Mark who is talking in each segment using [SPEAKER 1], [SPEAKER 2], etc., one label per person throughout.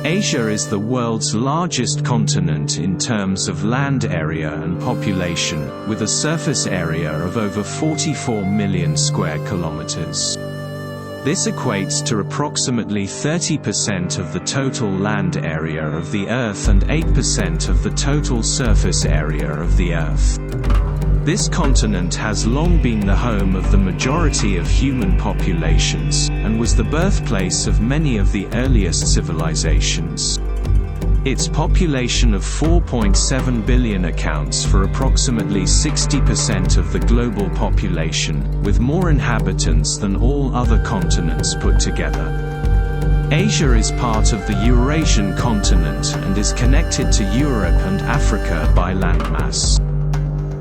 [SPEAKER 1] Asia is the world's largest continent in terms of land area and population, with a surface area of over 44 million square kilometers. This equates to approximately 30% of the total land area of the Earth and 8% of the total surface area of the Earth. This continent has long been the home of the majority of human populations, and was the birthplace of many of the earliest civilizations. Its population of 4.7 billion accounts for approximately 60% of the global population, with more inhabitants than all other continents put together. Asia is part of the Eurasian continent and is connected to Europe and Africa by landmass.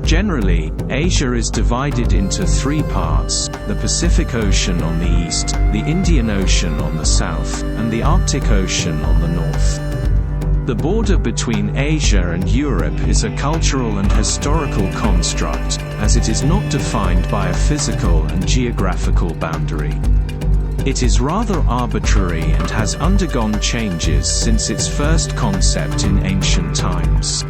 [SPEAKER 1] Generally, Asia is divided into three parts: the Pacific Ocean on the east, the Indian Ocean on the south, and the Arctic Ocean on the north. The border between Asia and Europe is a cultural and historical construct, as it is not defined by a physical and geographical boundary. It is rather arbitrary and has undergone changes since its first concept in ancient times.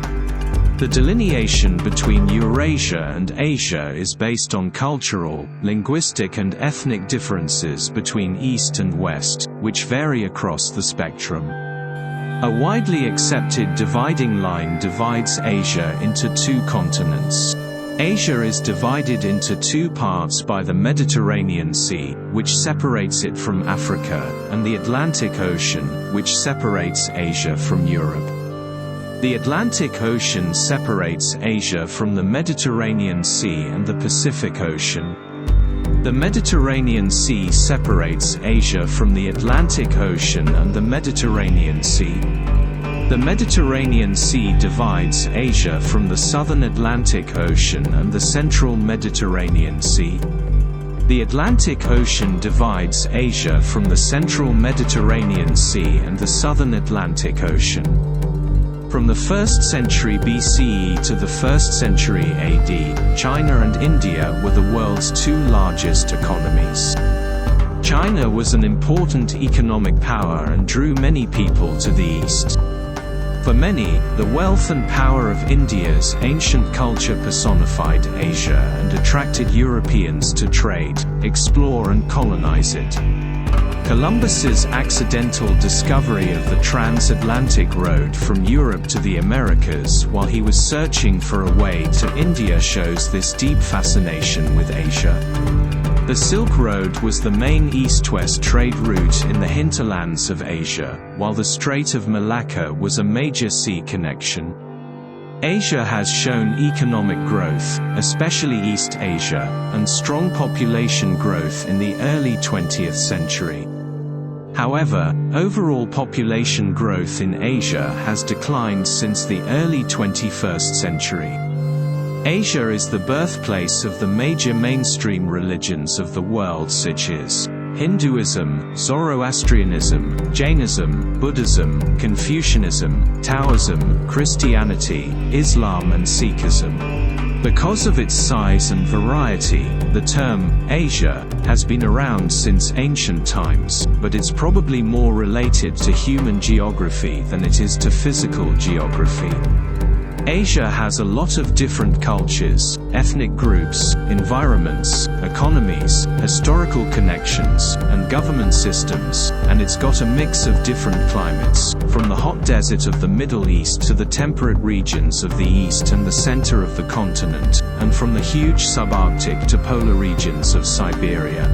[SPEAKER 1] The delineation between Eurasia and Asia is based on cultural, linguistic and ethnic differences between East and West, which vary across the spectrum. A widely accepted dividing line divides Asia into two continents. Asia is divided into two parts by the Mediterranean Sea, which separates it from Africa, and the Atlantic Ocean, which separates Asia from Europe. The Atlantic Ocean separates Asia from the Mediterranean Sea and the Pacific Ocean. The Mediterranean Sea separates Asia from the Atlantic Ocean and the Mediterranean Sea. The Mediterranean Sea divides Asia from the southern Atlantic Ocean and the central Mediterranean Sea. The Atlantic Ocean divides Asia from the central Mediterranean Sea and the southern Atlantic Ocean. From the 1st century BCE to the 1st century AD, China and India were the world's two largest economies. China was an important economic power and drew many people to the east. For many, the wealth and power of India's ancient culture personified Asia and attracted Europeans to trade, explore and colonize it. Columbus's accidental discovery of the transatlantic road from Europe to the Americas while he was searching for a way to India shows this deep fascination with Asia. The Silk Road was the main east-west trade route in the hinterlands of Asia, while the Strait of Malacca was a major sea connection. Asia has shown economic growth, especially East Asia, and strong population growth in the early 20th century. However, overall population growth in Asia has declined since the early 21st century. Asia is the birthplace of the major mainstream religions of the world such as Hinduism, Zoroastrianism, Jainism, Buddhism, Confucianism, Taoism, Christianity, Islam and Sikhism. Because of its size and variety, the term Asia has been around since ancient times, but it's probably more related to human geography than it is to physical geography. Asia has a lot of different cultures, ethnic groups, environments, economies, historical connections, and government systems, and it's got a mix of different climates, from the hot desert of the Middle East to the temperate regions of the east and the center of the continent, and from the huge subarctic to polar regions of Siberia.